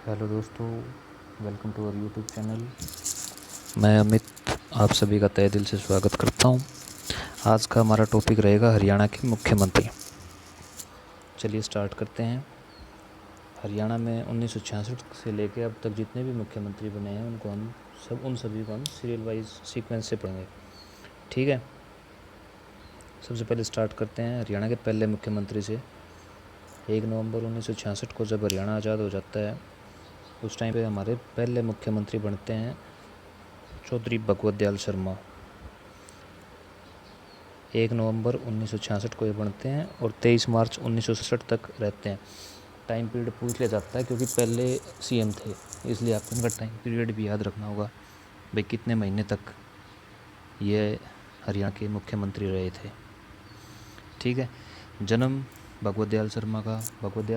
Hello दोस्तों, welcome to our YouTube channel. मैं अमित आप सभी का तहे दिल से स्वागत करता हूं। आज का हमारा टॉपिक रहेगा हरियाणा के मुख्यमंत्री। चलिए स्टार्ट करते हैं। हरियाणा में 1966 से लेकर अब तक जितने भी मुख्यमंत्री बने हैं उन सभी को हम सीरियल वाइज सीक्वेंस से पढ़ेंगे। ठीक है, सबसे पहले स्टार्ट करते हैं हरियाणा के पहले मुख्यमंत्री से। 1 नवंबर 1966 को जब हरियाणा आज़ाद हो जाता है उस टाइम पे हमारे पहले मुख्यमंत्री बनते हैं चौधरी भगवत दयाल शर्मा। 1 नवंबर 1966 को ये बनते हैं और 23 मार्च 1967 तक रहते हैं। टाइम पीरियड पूछ लिया जाता है क्योंकि पहले सीएम थे, इसलिए आपको इनका टाइम पीरियड भी याद रखना होगा भाई कितने महीने तक ये हरियाणा के मुख्यमंत्री रहे थे। ठीक है, जन्म भगवत दयाल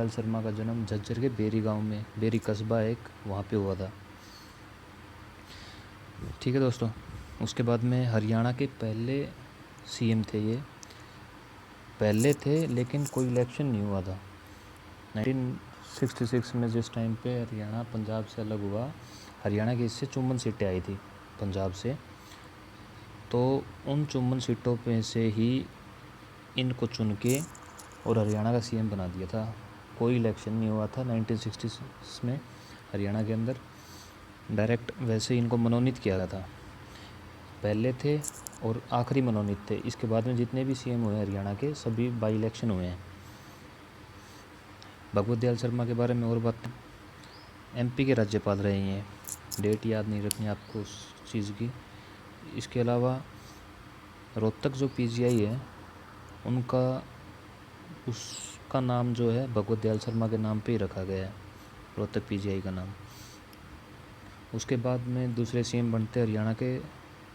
शर्मा का जन्म झज्जर के बेरी गांव में, बेरी कस्बा एक वहाँ पे हुआ था। ठीक है दोस्तों, उसके बाद में हरियाणा के पहले सीएम थे। ये पहले थे लेकिन कोई इलेक्शन नहीं हुआ था। 1966 में जिस टाइम पे हरियाणा पंजाब से अलग हुआ, हरियाणा की इससे 54 सीटें आई थी पंजाब से, तो उन 54 सीटों पे से ही इनको चुन के और हरियाणा का सीएम बना दिया था। कोई इलेक्शन नहीं हुआ था 1966 में हरियाणा के अंदर, डायरेक्ट वैसे ही इनको मनोनीत किया गया था। पहले थे और आखिरी मनोनीत थे। इसके बाद में जितने भी सीएम हुए हरियाणा के सभी बाई इलेक्शन हुए हैं। भगवत दयाल शर्मा के बारे में और बात, एमपी के राज्यपाल रहे हैं। डेट याद नहीं रखनी आपको उस चीज़ की। इसके अलावा रोहतक जो पीजीआई है उसका नाम जो है भगवत दयाल शर्मा के नाम पे ही रखा गया है, रोहतक पीजीआई का नाम। उसके बाद में दूसरे सीएम बनते हरियाणा के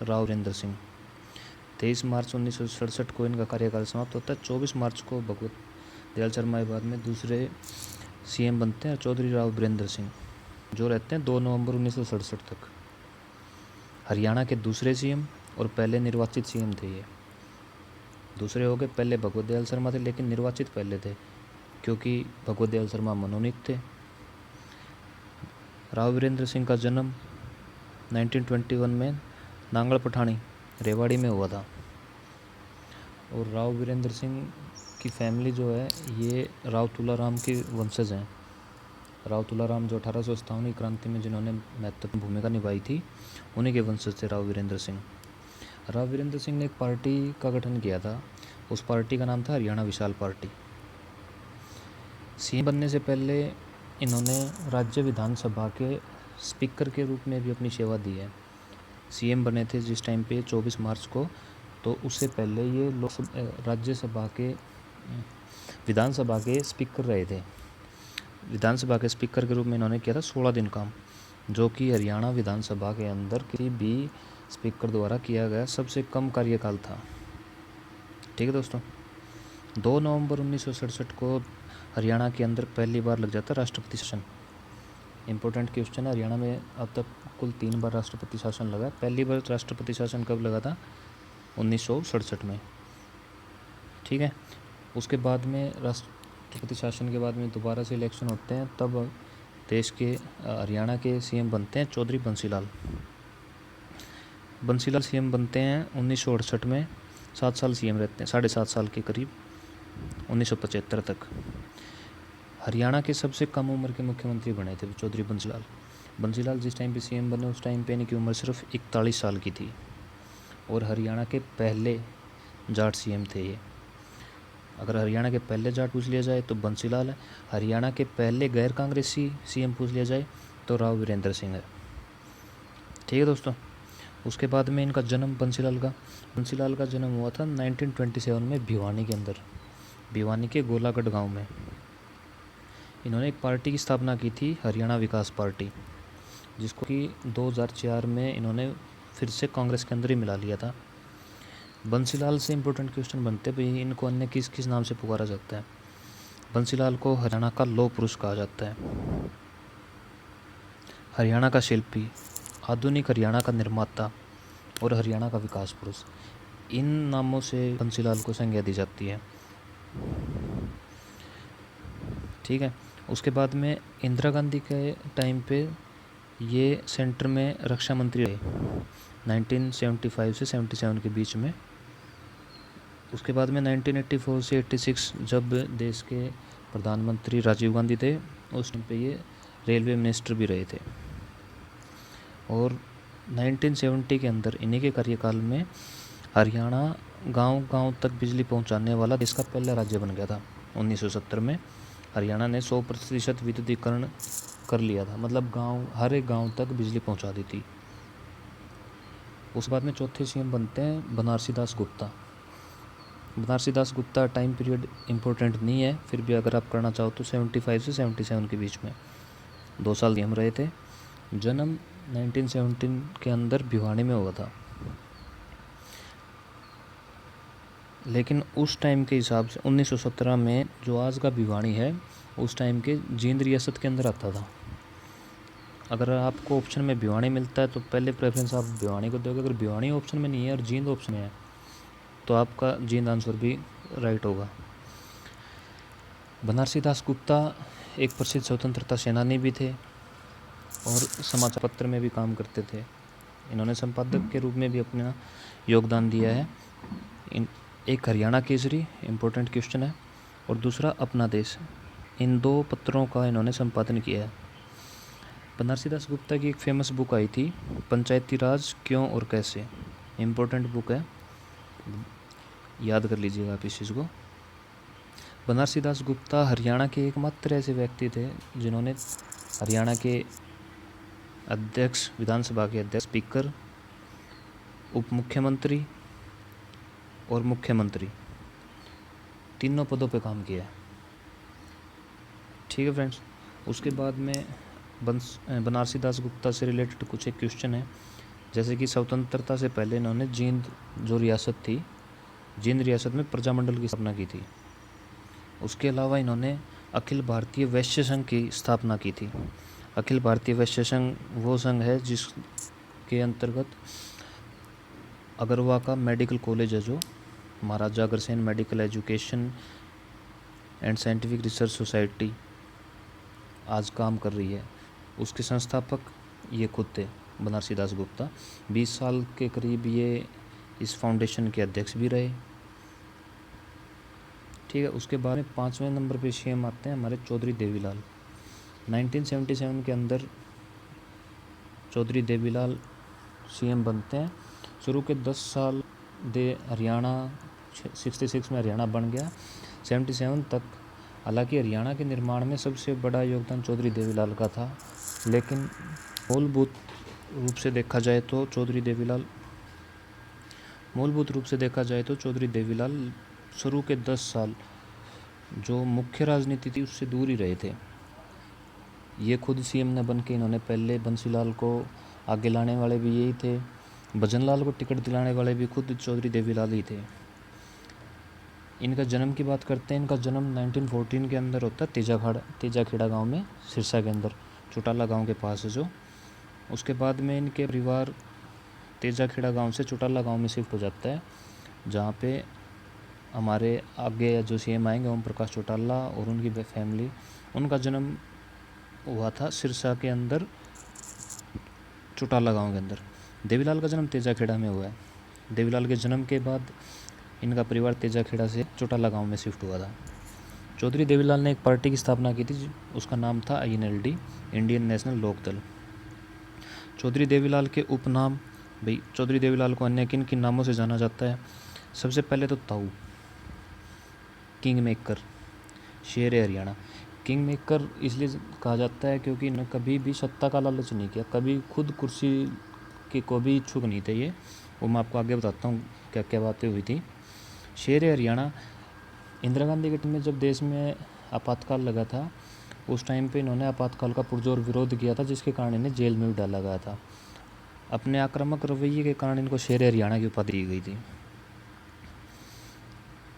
राव वीरेंद्र सिंह। 23 मार्च 1967 को इनका कार्यकाल समाप्त होता है। 24 मार्च को भगवत दयाल शर्मा के बाद में दूसरे सीएम बनते हैं चौधरी राव वीरेंद्र सिंह, जो रहते हैं 2 नवंबर 1967 तक। हरियाणा के दूसरे सीएम और पहले निर्वाचित सीएम थे ये। दूसरे हो गए, पहले भगवत दयाल शर्मा थे लेकिन निर्वाचित पहले थे क्योंकि भगवत दयाल शर्मा मनोनीत थे। राव वीरेंद्र सिंह का जन्म 1921 में नांगल पठानी रेवाड़ी में हुआ था। और राव वीरेंद्र सिंह की फैमिली जो है ये राव तुलाराम के वंशज हैं। राव तुलाराम जो 1857 की क्रांति में जिन्होंने महत्वपूर्ण भूमिका निभाई थी, उन्हीं के वंशज थे राव वीरेंद्र सिंह। राव वीरेंद्र सिंह ने एक पार्टी का गठन किया था, उस पार्टी का नाम था हरियाणा विशाल पार्टी। सीएम बनने से पहले इन्होंने राज्य विधानसभा के स्पीकर के रूप में भी अपनी सेवा दी है। सीएम बने थे जिस टाइम पे 24 मार्च को, तो उससे पहले ये राज्यसभा के विधानसभा के स्पीकर रहे थे। विधानसभा के स्पीकर के रूप में इन्होंने किया था 16 दिन काम, जो कि हरियाणा विधानसभा के अंदर किसी भी स्पीकर द्वारा किया गया सबसे कम कार्यकाल था। ठीक है दोस्तों, 2 नवंबर 1967 को हरियाणा के अंदर पहली बार लग जाता राष्ट्रपति शासन। इम्पोर्टेंट क्वेश्चन है, हरियाणा में अब तक कुल 3 बार राष्ट्रपति शासन लगा। पहली बार राष्ट्रपति शासन कब लगा था? 1967 में। ठीक है, उसके बाद में राष्ट्रपति शासन के बाद में दोबारा से इलेक्शन होते हैं, तब देश के हरियाणा के सीएम बनते हैं चौधरी बंसीलाल सीएम बनते हैं 1968 में। 7 साल सीएम रहते हैं, 7.5 साल के करीब, 1975 तक। हरियाणा के सबसे कम उम्र के मुख्यमंत्री बने थे चौधरी बंसीलाल जिस टाइम पे सीएम बने उस टाइम पे इनकी उम्र सिर्फ 41 साल की थी और हरियाणा के पहले जाट सीएम थे ये। अगर हरियाणा के पहले जाट पूछ लिया जाए तो बंसीलाल है, हरियाणा के पहले गैर कांग्रेसी सीएम पूछ लिया जाए तो राव वीरेंद्र सिंह है। ठीक है दोस्तों, उसके बाद में इनका जन्म बंसीलाल का जन्म हुआ था 1927 में भिवानी के अंदर, भिवानी के गोलागढ़ गांव में। इन्होंने एक पार्टी की स्थापना की थी, हरियाणा विकास पार्टी, जिसको कि 2004 में इन्होंने फिर से कांग्रेस के अंदर ही मिला लिया था। बंसीलाल से इम्पोर्टेंट क्वेश्चन बनते भाई इनको अन्य किस किस नाम से पुकारा जाता है? बंसीलाल को हरियाणा का लौह पुरुष कहा जाता है, हरियाणा का शिल्पी, आधुनिक हरियाणा का निर्माता और हरियाणा का विकास पुरुष। इन नामों से बंसीलाल को संज्ञा दी जाती है। ठीक है, उसके बाद में इंदिरा गांधी के टाइम पे ये सेंटर में रक्षा मंत्री रहे 1975 से 77 के बीच में। उसके बाद में 1984 से 86 जब देश के प्रधानमंत्री राजीव गांधी थे, उस टाइम पे ये रेलवे मिनिस्टर भी रहे थे। और 1970 के अंदर इन्हीं के कार्यकाल में हरियाणा गांव-गांव तक बिजली पहुंचाने वाला देश का पहला राज्य बन गया था। 1970 में हरियाणा ने 100% विद्युतीकरण कर लिया था, मतलब हर एक गांव तक बिजली पहुंचा दी थी। उस बाद में चौथे सीएम बनते हैं Banarasi Das Gupta. Banarasi Das Gupta time period important नहीं है, फिर भी अगर आप करना चाहो तो 75 से 77 के बीच में 2 साल सीएम रहे थे। जन्म 1917 के अंदर भिवानी में हुआ था, लेकिन उस टाइम के हिसाब से 1917 में जो आज का भिवानी है उस टाइम के जींद रियासत के अंदर आता था। अगर आपको ऑप्शन में भिवानी मिलता है तो पहले प्रेफरेंस आप भिवानी को दोगे। अगर भिवानी ऑप्शन में नहीं है और जींद ऑप्शन में है तो आपका जींद आंसर भी राइट होगा। बनारसी दास गुप्ता एक प्रसिद्ध स्वतंत्रता सेनानी भी थे और समाचार पत्र में भी काम करते थे। इन्होंने संपादक के रूप में भी अपना योगदान दिया है। एक हरियाणा केसरी इम्पोर्टेंट क्वेश्चन है और दूसरा अपना देश, इन 2 पत्रों का इन्होंने संपादन किया है। बनारसी दास गुप्ता की एक फेमस बुक आई थी, पंचायती राज क्यों और कैसे, इम्पोर्टेंट बुक है, याद कर लीजिएगा आप इस चीज़ को। बनारसी दास गुप्ता हरियाणा के एकमात्र ऐसे व्यक्ति थे जिन्होंने हरियाणा के अध्यक्ष, विधानसभा के अध्यक्ष, स्पीकर, उप मुख्यमंत्री और मुख्यमंत्री तीनों पदों पे काम किया है। ठीक है फ्रेंड्स। उसके बाद में बनारसी दास गुप्ता से रिलेटेड कुछ एक क्वेश्चन है, जैसे कि स्वतंत्रता से पहले इन्होंने जींद जो रियासत थी, जींद रियासत में प्रजामंडल की स्थापना की थी। उसके अलावा इन्होंने अखिल भारतीय वैश्य संघ की स्थापना की थी। अखिल भारतीय वैश्य संघ वो संघ है जिसके अंतर्गत अगरवा का मेडिकल कॉलेज है, जो Maharaja Agrasen medical education and scientific research society आज काम कर रही है, उसके संस्थापक ये खुद थे, बनारसी दास गुप्ता। 20 साल के करीब ये इस फाउंडेशन के अध्यक्ष भी रहे। ठीक है। उसके बाद में 5वें नंबर पे सीएम आते हैं हमारे चौधरी देवीलाल। 1977 के अंदर चौधरी देवीलाल सीएम बनते हैं। शुरू के 10 साल हरियाणा 66 में हरियाणा बन गया 77 तक। हालांकि हरियाणा के निर्माण में सबसे बड़ा योगदान चौधरी देवीलाल का था, लेकिन मूलभूत रूप से देखा जाए तो चौधरी देवीलाल शुरू के 10 साल जो मुख्य राजनीति थी उससे दूर ही रहे थे। ये खुद सीएम ने बन के इन्होंने पहले बंसीलाल को आगे लाने वाले भी यही थे, भजनलाल को टिकट दिलाने वाले भी खुद चौधरी देवीलाल ही थे। इनका जन्म की बात करते हैं। इनका जन्म 1914 के अंदर होता है तेजाखेड़ा गांव में, सिरसा के अंदर, चौटाला गांव के पास है जो। उसके बाद में इनके परिवार तेजाखेड़ा गांव से चौटाला गांव में शिफ्ट हो जाता है, जहाँ पे हमारे आगे जो सीएम आएंगे ओम प्रकाश चौटाला और उनकी फैमिली, उनका जन्म हुआ था सिरसा के अंदर, चौटाला गांव के अंदर। देवीलाल का जन्म तेजाखेड़ा में हुआ है। देवीलाल के जन्म के बाद इनका परिवार तेजाखेड़ा से चौटाला गांव में शिफ्ट हुआ था। चौधरी देवीलाल ने एक पार्टी की स्थापना की थी, उसका नाम था INLD, Indian national Lokdal. Chaudhary Devilal के उपनाम, भाई चौधरी देवीलाल को अन्य किन किन नामों से जाना जाता है? सबसे पहले तो ताऊ, किंग मेकर, शेर हरियाणा। किंग मेकर इसलिए कहा जाता है क्योंकि इन्होंने कभी भी सत्ता का लालच नहीं किया, कभी खुद कुर्सी के को भी इच्छुक नहीं थे ये। वो मैं आपको आगे बताता हूँ क्या क्या बातें हुई थी। शेर हरियाणा, इंदिरा गांधी के टाइम में जब देश में आपातकाल लगा था, उस टाइम पे इन्होंने आपातकाल का पुरजोर विरोध किया था, जिसके कारण इन्हें जेल में भी डाला गया था। अपने आक्रामक रवैये के कारण इनको शेर हरियाणा की उपाधि दी गई थी।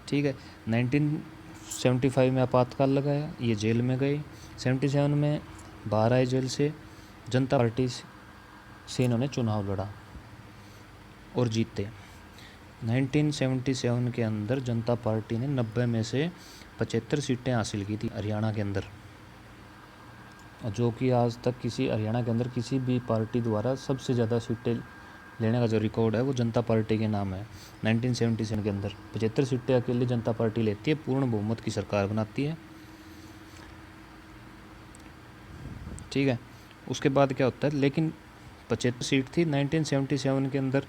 ठीक है। 1975 में आपातकाल लगाया, ये जेल में गए। 77 में बाहर आए जेल से, जनता पार्टी से इन्होंने चुनाव लड़ा और जीते। 1977 के अंदर जनता पार्टी ने 90 में से 75 सीटें हासिल की थी हरियाणा के अंदर। जो कि आज तक किसी हरियाणा के अंदर किसी भी पार्टी द्वारा सबसे ज़्यादा सीटें लेने का जो रिकॉर्ड है वो जनता पार्टी के नाम है। 1977 के अंदर 75 सीटें अकेली जनता पार्टी लेती है, पूर्ण बहुमत की सरकार बनाती है। ठीक है, उसके बाद क्या होता है, लेकिन 75 सीट थी 1977 के अंदर,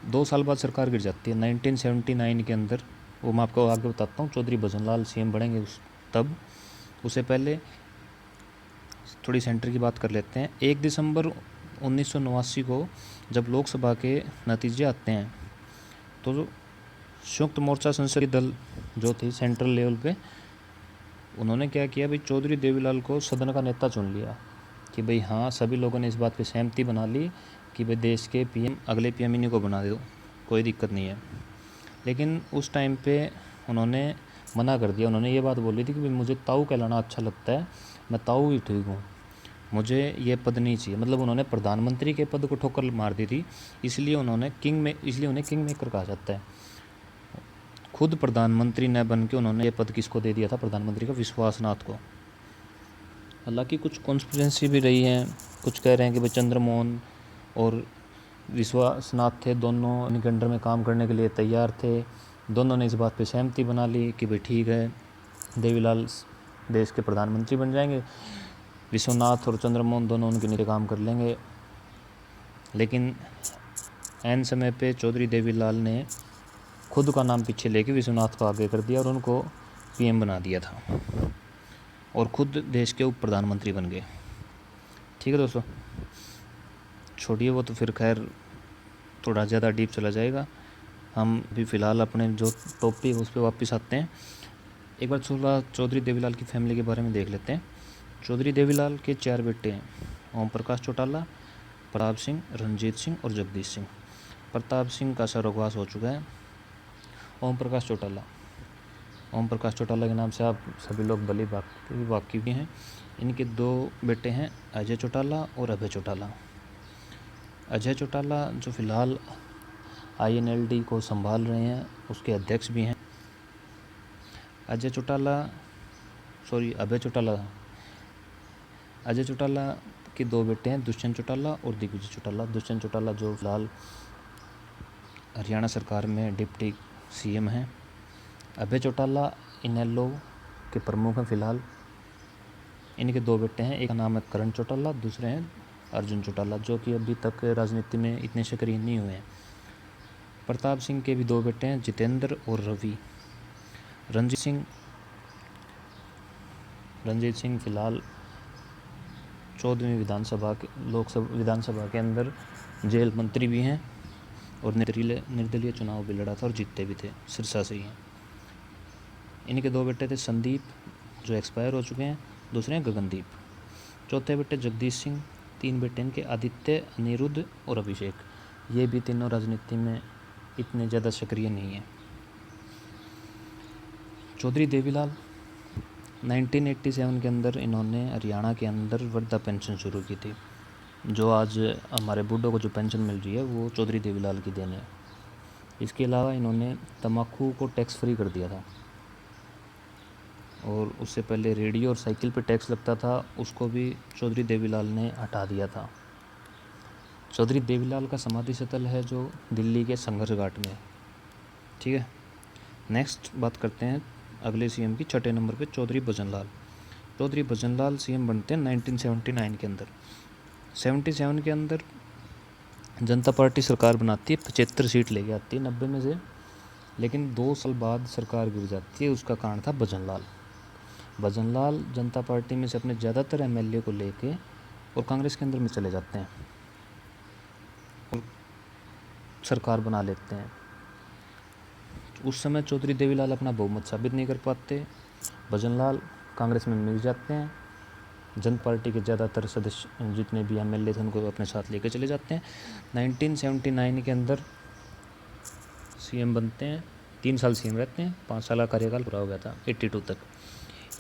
2 साल बाद सरकार गिर जाती है 1979 के अंदर। वो मैं आपको आगे बताता हूँ, चौधरी भजनलाल सीएम बनेंगे तब। उससे पहले थोड़ी सेंटर की बात कर लेते हैं। 1 दिसंबर 1989 को जब लोकसभा के नतीजे आते हैं तो संयुक्त मोर्चा संसदीय दल जो थी सेंट्रल लेवल पे, उन्होंने क्या किया भाई, चौधरी देवीलाल को सदन का नेता चुन लिया कि भाई हाँ, सभी लोगों ने इस बात पे सहमति बना ली कि भाई देश के पीएम, अगले पीएम इन्हीं को बना दो, कोई दिक्कत नहीं है। लेकिन उस टाइम पे उन्होंने मना कर दिया। उन्होंने ये बात बोली थी कि भाई मुझे ताऊ कहलाना अच्छा लगता है, मैं ताऊ ही ठीक हूँ, मुझे ये पद नहीं चाहिए। मतलब उन्होंने प्रधानमंत्री के पद को ठोकर मार दी थी, इसलिए उन्हें किंग मेकर कहा जाता है। खुद प्रधानमंत्री न बन के उन्होंने ये पद किसको दे दिया था, प्रधानमंत्री का, विश्वासनाथ को। हालांकि कुछ कॉन्स्पिरेंसी भी रही है, कुछ कह रहे हैं कि भाई चंद्रमोहन और विश्वासनाथ थे, दोनों इनके अंडर में काम करने के लिए तैयार थे। दोनों ने इस बात पे सहमति बना ली कि भाई ठीक है, देवीलाल देश के प्रधानमंत्री बन जाएंगे, विश्वनाथ और चंद्रमोहन दोनों उनके नीचे काम कर लेंगे। लेकिन ऐन समय पे चौधरी देवीलाल ने खुद का नाम पीछे लेके विश्वनाथ को आगे कर दिया और उनको पीएम बना दिया था और खुद देश के उप प्रधानमंत्री बन गए। ठीक है दोस्तों, छोड़िए वो तो, फिर खैर थोड़ा ज़्यादा डीप चला जाएगा। हम भी फ़िलहाल अपने जो टॉपिक उस पर वापस आते हैं। एक बार चौधरी देवीलाल की फैमिली के बारे में देख लेते हैं। चौधरी देवीलाल के 4 बेटे हैं, ओम प्रकाश चौटाला, प्रताप सिंह, रंजीत सिंह और जगदीश सिंह। प्रताप सिंह का स्वर्गवास हो चुका है। ओम प्रकाश चौटाला के नाम से आप सभी लोग भली वाकिफ भी हैं। इनके 2 बेटे हैं, अजय चौटाला और अभय चौटाला। अजय चौटाला जो फ़िलहाल INLD को संभाल रहे हैं, उसके अध्यक्ष भी हैं। अजय चौटाला के 2 बेटे हैं, दुष्यंत चौटाला और दिग्विजय चौटाला। दुष्यंत चौटाला जो फिलहाल हरियाणा सरकार में डिप्टी CM हैं। अभय चौटाला इनेलो के प्रमुख हैं फिलहाल। इनके 2 बेटे हैं, एक का नाम है करण चौटाला, दूसरे हैं अर्जुन चौटाला, जो कि अभी तक राजनीति में इतने सक्रिय नहीं हुए हैं। प्रताप सिंह के भी 2 बेटे हैं, जितेंद्र और रवि। रंजीत सिंह फिलहाल 14वीं विधानसभा के अंदर जेल मंत्री भी हैं और निर्दलीय चुनाव भी लड़ा था और जीतते भी थे, सिरसा से ही हैं। इनके 2 बेटे थे, संदीप जो एक्सपायर हो चुके हैं, दूसरे हैं गगनदीप। चौथे बेटे जगदीश सिंह, 3 बेटे इनके आदित्य, अनिरुद्ध और अभिषेक। ये भी तीनों राजनीति में इतने ज़्यादा सक्रिय नहीं हैं। चौधरी देवीलाल 1987 के अंदर इन्होंने हरियाणा के अंदर वृद्धा पेंशन शुरू की थी। जो आज हमारे बूढ़ों को जो पेंशन मिल रही है वो चौधरी देवीलाल की देन है। इसके अलावा इन्होंने तम्बाकू को टैक्स फ्री कर दिया था और उससे पहले रेडियो और साइकिल पे टैक्स लगता था, उसको भी चौधरी देवीलाल ने हटा दिया था। चौधरी देवीलाल का समाधि स्थल है जो दिल्ली के संघर्ष घाट में। ठीक है, नेक्स्ट बात करते हैं अगले CM की। 6ठे नंबर पे चौधरी भजनलाल CM बनते हैं 1979 के अंदर। 77 के अंदर जनता पार्टी सरकार बनाती है, 75 सीट लेके आती है 90 में से। लेकिन 2 साल बाद सरकार गिर जाती है। उसका कारण था भजनलाल जनता पार्टी में से अपने ज़्यादातर MLA को लेके और कांग्रेस के अंदर में चले जाते हैं और सरकार बना लेते हैं। उस समय चौधरी देवीलाल अपना बहुमत साबित नहीं कर पाते। भजनलाल कांग्रेस में मिल जाते हैं। जनता पार्टी के ज़्यादातर सदस्य जितने भी MLA थे उनको अपने साथ लेकर चले जाते हैं। 1979 के अंदर CM बनते हैं, 3 साल CM रहते हैं, 5 साल का कार्यकाल पूरा हो गया था 82 तक।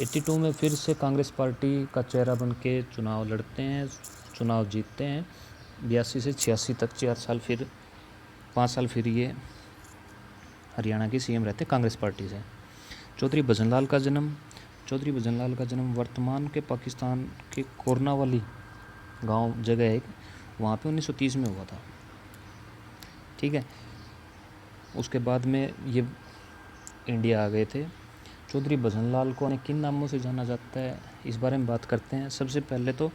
82 में फिर से कांग्रेस पार्टी का चेहरा बन के चुनाव लड़ते हैं, चुनाव जीतते हैं। 82 से 86 तक 5 साल फिर ये हरियाणा की CM रहते कांग्रेस पार्टी से। चौधरी भजनलाल का जन्म चौधरी भजनलाल का जन्म वर्तमान के पाकिस्तान के कोरनावाली गांव जगह है एक, वहाँ पे 1930 में हुआ था। ठीक है, उसके बाद में ये इंडिया आ गए थे। चौधरी भजनलाल को किन नामों से जाना जाता है, इस बारे में बात करते हैं। सबसे पहले तो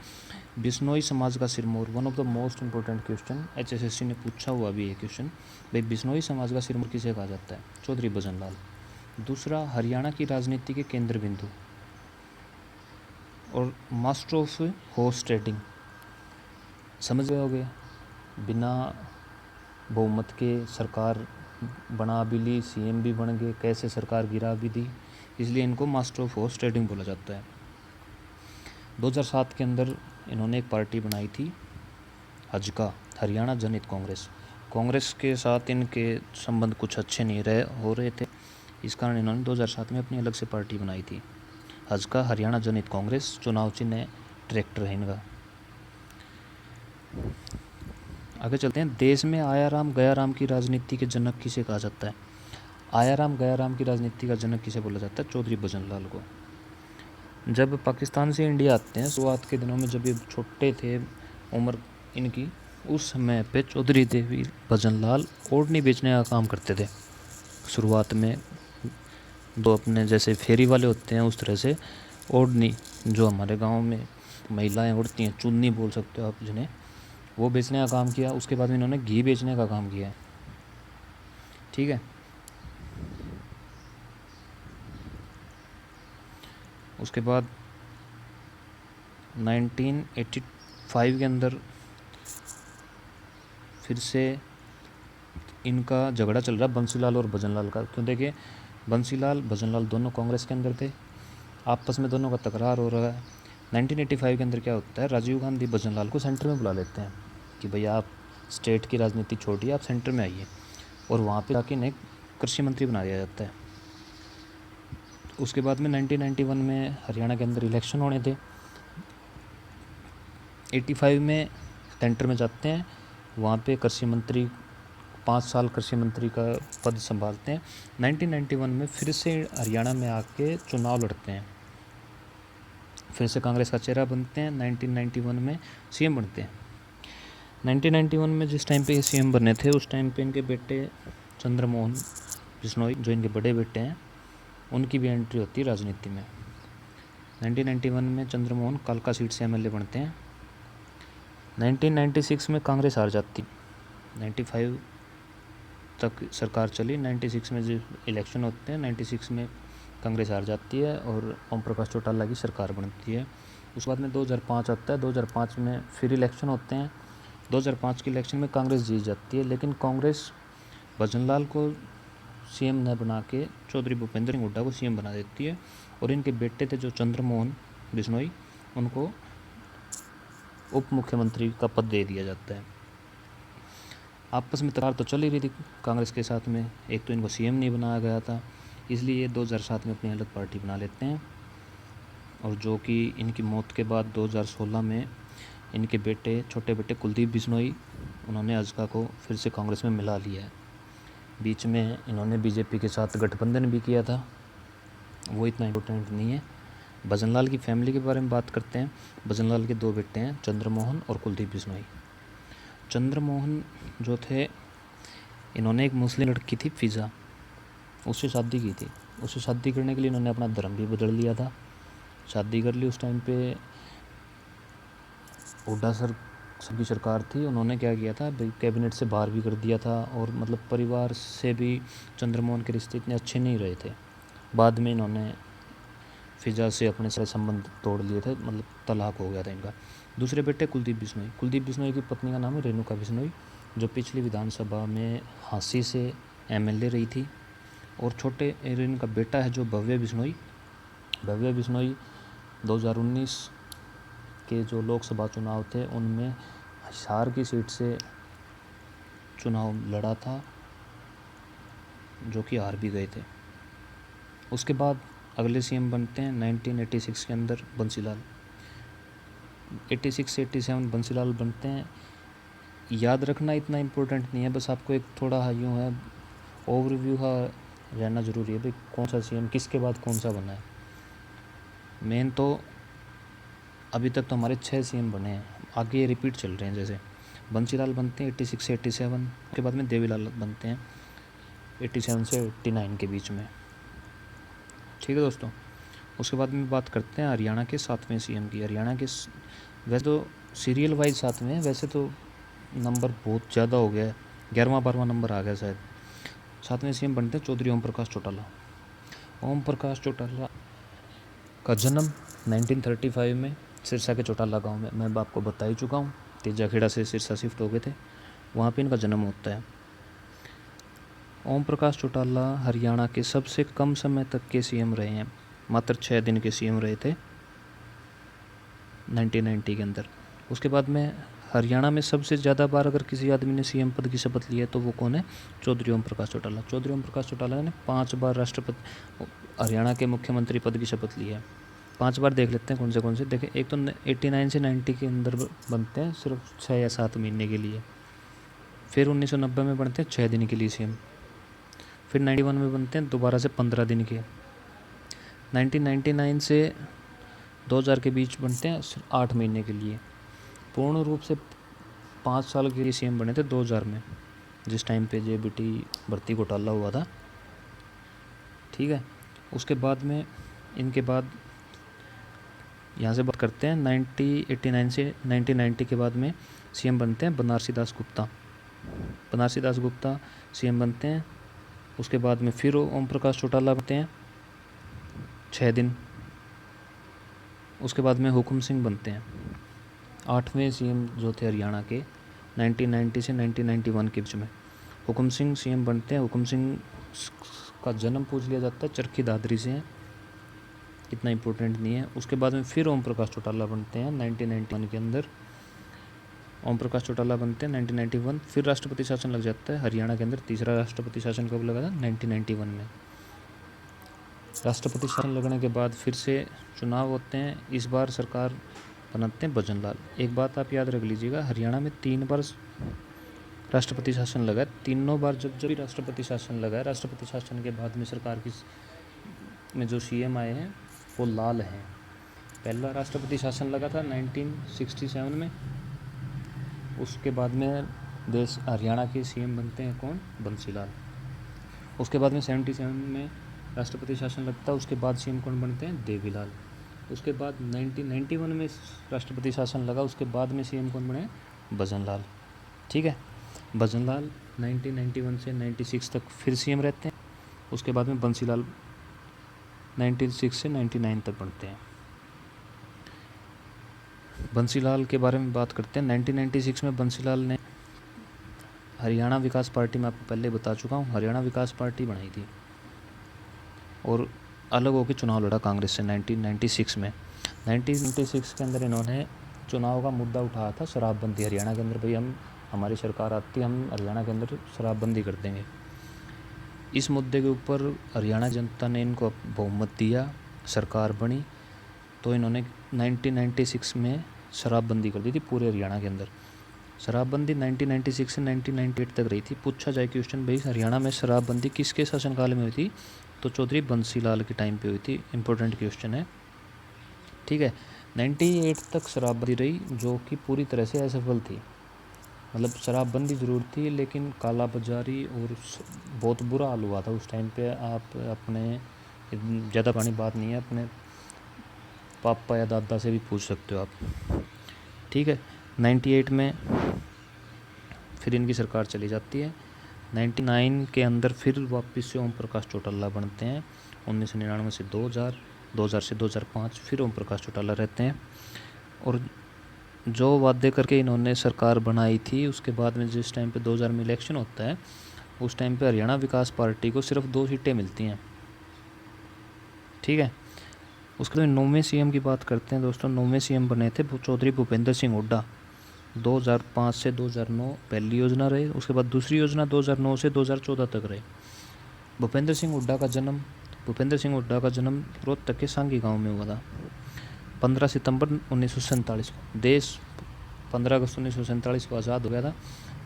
बिश्नोई समाज का Sirmaur, one of the most important question, HSSC ने पूछा हुआ भी ये क्वेश्चन, भाई बिश्नोई समाज का सिरमौर किसे कहा जाता है? चौधरी भजनलाल। दूसरा, हरियाणा की राजनीति के केंद्र बिंदु और मास्टर ऑफ हॉर्स ट्रेडिंग, समझ गए होगे, बिना बहुमत के सरकार बना भी ली, CM भी बन गए, कैसे सरकार गिरा भी दी, इसलिए इनको मास्टर ऑफ हॉर्स ट्रेडिंग बोला जाता है। 2007 के अंदर इन्होंने एक पार्टी बनाई थी, हजका, हरियाणा जनहित कांग्रेस। कांग्रेस के साथ इनके संबंध कुछ अच्छे नहीं हो रहे थे, इस कारण इन्होंने 2007 में अपनी अलग से पार्टी बनाई थी, हजका, हरियाणा जनहित कांग्रेस। चुनाव चिन्ह है ट्रैक्टर है इनका। आगे चलते हैं। देश में आयाराम गयाराम की राजनीति के जनक किसे कहा जाता है? आयाराम गयाराम की राजनीति का जनक किसे बोला जाता है? चौधरी भजनलाल को। जब पाकिस्तान से इंडिया आते हैं, शुरुआत के दिनों में जब ये छोटे थे, उम्र इनकी, उस समय पे चौधरी देवी भजनलाल ओढ़नी बेचने का काम करते थे। शुरुआत में दो अपने जैसे फेरी वाले होते हैं उस तरह से ओढ़नी, जो हमारे गांव में महिलाएं ओढ़ती हैं, चुन्नी बोल सकते हो आप जिन्हें, वो बेचने का काम किया। उसके बाद में इन्होंने घी बेचने का काम किया है। ठीक है, उसके बाद 1985 के अंदर फिर से इनका झगड़ा चल रहा बंसीलाल और भजनलाल का। क्यों? देखिए, बंसीलाल भजनलाल दोनों कांग्रेस के अंदर थे, आपस में दोनों का तकरार हो रहा है। 1985 के अंदर क्या होता है, राजीव गांधी भजनलाल को सेंटर में बुला लेते हैं कि भैया आप स्टेट की राजनीति छोड़िए, आप सेंटर में आइए, और वहाँ पे जाके इन्हें कृषि मंत्री बना दिया जाता है। उसके बाद में 1991 में हरियाणा के अंदर इलेक्शन होने थे। 85 में सेंटर में जाते हैं, वहाँ पे कृषि मंत्री 5 साल कृषि मंत्री का पद संभालते हैं। 1991 में फिर से हरियाणा में आके चुनाव लड़ते हैं, फिर से कांग्रेस का चेहरा बनते हैं। 1991 में CM बनते हैं। 1991 में जिस टाइम पे ये CM बने थे, उस टाइम पे इनके बेटे चंद्रमोहन बिश्नोई, जो इनके बड़े बेटे हैं, उनकी भी एंट्री होती है राजनीति में। 1991 में चंद्रमोहन कालका सीट से MLA बनते हैं। 1996 में कांग्रेस हार जाती, 95 तक सरकार चली। 96 में जो इलेक्शन होते हैं, 96 में कांग्रेस हार जाती है और ओम प्रकाश चौटाला की सरकार बनती है। उसके बाद में 2005 आता है। 2005 में फिर इलेक्शन होते हैं। 2005 के इलेक्शन में कांग्रेस जीत जाती है, लेकिन कांग्रेस भजनलाल को CM न बना के चौधरी भूपेंद्र सिंह हुड्डा को CM बना देती है, और इनके बेटे थे जो चंद्रमोहन बिश्नोई, उनको उप मुख्यमंत्री का पद दे दिया जाता है। आपस में तकरार तो चल ही रही थी कांग्रेस के साथ में, एक तो इनको CM नहीं बनाया गया था, इसलिए ये 2007 में अपनी अलग पार्टी बना लेते हैं, और जो कि इनकी मौत के बाद 2016 में इनके बेटे, छोटे बेटे कुलदीप बिश्नोई, उन्होंने हजका को फिर से कांग्रेस में मिला लिया है। बीच में इन्होंने BJP के साथ गठबंधन भी किया था, वो इतना इम्पोर्टेंट नहीं है। भजनलाल की फैमिली के बारे में बात करते हैं। भजनलाल के 2 बेटे हैं, चंद्रमोहन और कुलदीप बिश्नोई। चंद्रमोहन जो थे, इन्होंने एक मुस्लिम लड़की थी फिज़ा, उससे शादी की थी। उससे शादी करने के लिए इन्होंने अपना धर्म भी बदल लिया था, शादी कर ली। उस टाइम पे हुड्डा सर की सरकार थी, उन्होंने क्या किया था, कैबिनेट से बाहर भी कर दिया था, और मतलब परिवार से भी चंद्रमोहन के रिश्ते इतने अच्छे नहीं रहे थे। बाद में इन्होंने फिजा से अपने सारे संबंध तोड़ लिए थे, मतलब तलाक हो गया था इनका। दूसरे बेटे कुलदीप बिश्नोई। कुलदीप बिश्नोई की पत्नी का नाम है रेणुका बिश्नोई, जो पिछली विधानसभा में हांसी से MLA रही थी। और छोटे इनका बेटा है जो भव्य बिश्नोई। भव्य बिश्नोई 2019 के जो लोकसभा चुनाव थे, उनमें हिसार की सीट से चुनाव लड़ा था, जो कि हार भी गए थे। उसके बाद अगले CM बनते हैं 1986 के अंदर बंसीलाल। 86 से 87 बंसीलाल बनते हैं। याद रखना इतना इम्पोर्टेंट नहीं है, बस आपको एक थोड़ा यूँ है ओवरव्यू का रहना ज़रूरी है, भाई कौन सा CM किसके बाद कौन सा बना है। मेन तो अभी तक तो हमारे 6 सीएम बने हैं, आगे ये रिपीट चल रहे हैं। जैसे बंसीलाल बनते हैं 86 से 87, उसके बाद में देवीलाल बनते हैं 87 से 89 के बीच में। ठीक है दोस्तों, उसके बाद में बात करते हैं हरियाणा के 7वें सीएम की। हरियाणा के वैसे तो सीरियल वाइज 7वें हैं, वैसे तो नंबर बहुत ज़्यादा हो गया है, 11वां 12वां नंबर आ गया शायद। 7वें सीएम बनते हैं चौधरी ओम प्रकाश चौटाला। ओम प्रकाश चौटाला का जन्म 1935 में सिरसा के चौटाला गांव में, मैं आपको बता ही चुका हूँ, तेजाखेड़ा से सिरसा शिफ्ट हो गए थे, वहाँ पे इनका जन्म होता है। ओम प्रकाश चौटाला हरियाणा के सबसे कम समय तक के सीएम रहे हैं, मात्र 6 दिन के सीएम रहे थे 1990 के अंदर। उसके बाद में हरियाणा में सबसे ज़्यादा बार अगर किसी आदमी ने सीएम पद की शपथ ली है तो वो कौन है? चौधरी ओम प्रकाश चौटाला। चौधरी ओम प्रकाश चौटाला ने 5 बार राष्ट्रपति हरियाणा के मुख्यमंत्री पद की शपथ ली है। 5 बार देख लेते हैं कौन से। देखें, एक तो 89 से 90 के अंदर बनते हैं सिर्फ 6 या 7 महीने के लिए, फिर 1990 में बनते हैं 6 दिन के लिए सीएम, फिर 91 में बनते हैं दोबारा से 15 दिन के, 1999 से 2000 के बीच बनते हैं 8 महीने के लिए। पूर्ण रूप से 5 साल के लिए सीएम बने थे 2000 में, जिस टाइम पे जेबीटी भर्ती घोटाला हुआ था। ठीक है, उसके बाद में इनके बाद यहाँ से बात करते हैं 1989 से 1990 के बाद में सीएम बनते हैं बनारसी दास गुप्ता। बनारसी दास गुप्ता सीएम बनते हैं। उसके बाद में फिर ओम प्रकाश चौटाला बनते हैं 6 दिन। उसके बाद में हुकुम सिंह बनते हैं 8वें सीएम जो थे हरियाणा के 1990 से 1991 के बीच में। हुकुम सिंह सीएम बनते हैं। हुकुम सिंह का जन्म पूछ लिया जाता है, चरखी दादरी से है, इतना इम्पोर्टेंट नहीं है। उसके बाद में फिर ओम प्रकाश चौटाला बनते हैं 1991 के अंदर। ओम प्रकाश चौटाला बनते हैं 1991, फिर राष्ट्रपति शासन लग जाता है हरियाणा के अंदर। तीसरा राष्ट्रपति शासन कब लगा था? 1991 में। राष्ट्रपति शासन लगने के बाद फिर से चुनाव होते हैं। इस बार सरकार बनाते हैं भजन लाल। एक बात आप याद रख लीजिएगा, हरियाणा में 3 बार राष्ट्रपति शासन लगा है। तीनों बार जब भी राष्ट्रपति शासन लगा है, राष्ट्रपति शासन के बाद में सरकार की में जो सीएम आए हैं वो लाल हैं। पहला राष्ट्रपति शासन लगा था 1967 में। उसके बाद में देश हरियाणा के सीएम बनते हैं कौन? बंसीलाल। उसके बाद में 77 में राष्ट्रपति शासन लगता है। उसके बाद सीएम कौन बनते हैं? देवीलाल। उसके बाद 1991 में राष्ट्रपति शासन लगा, उसके बाद में सीएम कौन बने? भजन लाल। ठीक है, भजन लाल 1991 से 96 तक फिर सीएम रहते हैं। उसके बाद में बंसीलाल 96 से 99 तक बनते हैं। बंसीलाल के बारे में बात करते हैं। 1996 में बंसीलाल ने हरियाणा विकास पार्टी, मैं आपको पहले बता चुका हूँ, हरियाणा विकास पार्टी बनाई थी और अलग होकर चुनाव लड़ा कांग्रेस से 1996 में। 1996 के अंदर इन्होंने चुनाव का मुद्दा उठाया था शराबबंदी हरियाणा के अंदर। भाई हम हमारी सरकार आती है, हम हरियाणा के अंदर शराबबंदी कर देंगे। इस मुद्दे के ऊपर हरियाणा जनता ने इनको बहुमत दिया, सरकार बनी, तो इन्होंने 1996 में शराबबंदी कर दी थी पूरे हरियाणा के अंदर। शराबबंदी 1996 से 1998 तक रही थी। पूछा जाए क्वेश्चन, भाई हरियाणा में शराबबंदी किसके शासनकाल में हुई थी? तो चौधरी बंसीलाल के टाइम पे हुई थी। इम्पोर्टेंट क्वेश्चन है। ठीक है, 98 तक शराबबंदी रही, जो कि पूरी तरह से असफल थी। मतलब शराबबंदी ज़रूर थी, लेकिन काला बाजारी और बहुत बुरा हाल हुआ था उस टाइम पे। आप अपने ज़्यादा पुरानी बात नहीं है, अपने पापा या दादा से भी पूछ सकते हो आप। ठीक है, 98 में फिर इनकी सरकार चली जाती है। 99 के अंदर फिर वापस से ओम प्रकाश चौटाला बनते हैं। 1999 से 2000, 2000 से 2005 फिर ओम प्रकाश चौटाला रहते हैं। और जो वादे करके इन्होंने सरकार बनाई थी, उसके बाद में जिस टाइम पे 2000 में इलेक्शन होता है, उस टाइम पे हरियाणा विकास पार्टी को सिर्फ 2 सीटें मिलती हैं। ठीक है, उसके बाद 9वें सीएम की बात करते हैं दोस्तों। 9वें सीएम बने थे चौधरी भूपेंद्र सिंह हुड्डा। 2005 से 2009 पहली योजना रहे, उसके बाद दूसरी योजना 2009 से 2014 तक रहे। भूपेंद्र सिंह हुड्डा का जन्म रोहतक के सांगी गांव में हुआ था 15 सितंबर 1947 को। देश 15 अगस्त 1947 को आज़ाद हो गया था।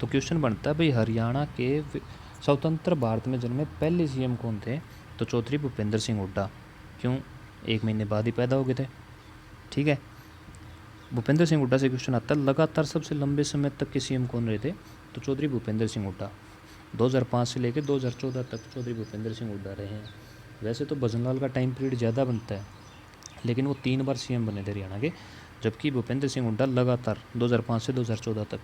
तो क्वेश्चन बनता है, भाई हरियाणा के स्वतंत्र भारत में जन्मे पहले सीएम कौन थे? तो चौधरी भूपेंद्र सिंह हुड्डा। क्यों? 1 महीने बाद ही पैदा हो गए थे। ठीक है। भूपेंद्र सिंह हुड्डा से क्वेश्चन आता है, लगातार सबसे लंबे समय तक के सीएम कौन रहे थे? तो चौधरी भूपेंद्र सिंह हुड्डा। 2005 से लेकर 2014 तक चौधरी भूपेंद्र सिंह हुड्डा रहे हैं। वैसे तो भजनलाल का टाइम पीरियड ज़्यादा बनता है, लेकिन वो 3 बार सीएम बने थे हरियाणा के, जबकि भूपेंद्र सिंह हुड्डा लगातार 2005 से 2014 तक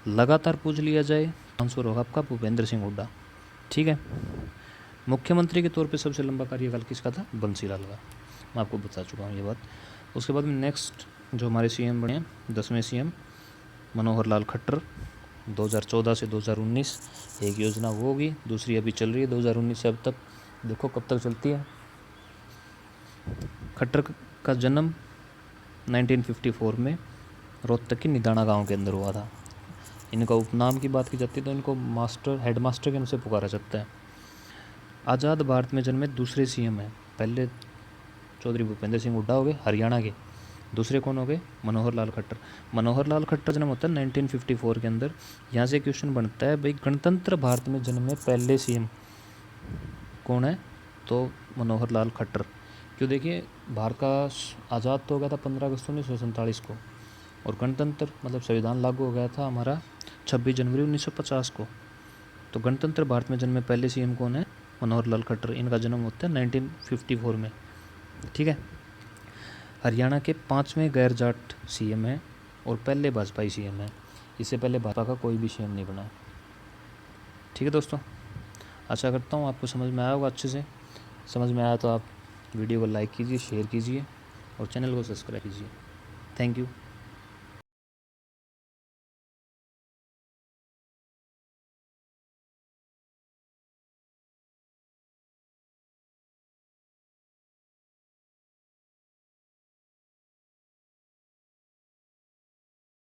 लगातार पूछ लिया जाए, आंसर होगा आपका भूपेंद्र सिंह हुड्डा। ठीक है। मुख्यमंत्री के तौर पे सबसे लंबा कार्यकाल किसका था? बंसीलाल का। मैं आपको बता चुका हूँ ये बात। उसके बाद में नेक्स्ट जो हमारे सीएम बने हैं, 10वें सीएम मनोहर लाल खट्टर। 2014 से 2019 एक योजना वो होगी, दूसरी अभी चल रही है 2019 से अब तक, देखो कब तक चलती है। खट्टर का जन्म 1954 में रोहतक की निदाना गांव के अंदर हुआ था। इनका उपनाम की बात की जाती है तो इनको हेडमास्टर के नाम से पुकारा जाता है। आज़ाद भारत में जन्मे दूसरे सीएम हैं, पहले चौधरी भूपेंद्र सिंह हुड्डा हो गए हरियाणा के, दूसरे कौन हो गए? मनोहर लाल खट्टर। मनोहर लाल खट्टर जन्म होता है 1954 के अंदर। यहाँ से क्वेश्चन बनता है भाई, गणतंत्र भारत में जन्मे पहले सीएम कौन है? तो मनोहर लाल खट्टर। क्यों? देखिए, भारत का आज़ाद तो हो गया था 15 अगस्त 1947 को, और गणतंत्र मतलब संविधान लागू हो गया था हमारा 26 जनवरी 1950 को। तो गणतंत्र भारत में जन्मे पहले सीएम कौन है? मनोहर लाल खट्टर। इनका जन्म होता है 1954 में। ठीक है। हरियाणा के 5वें गैर जाट सीएम हैं और पहले भाजपाई सीएम हैं। इससे पहले भाजपा का कोई भी सीएम नहीं बना। ठीक है दोस्तों, आशा करता हूँ आपको समझ में आया होगा। अच्छे से समझ में आया तो आप वीडियो को लाइक कीजिए, शेयर कीजिए और चैनल को सब्सक्राइब कीजिए। Thank you.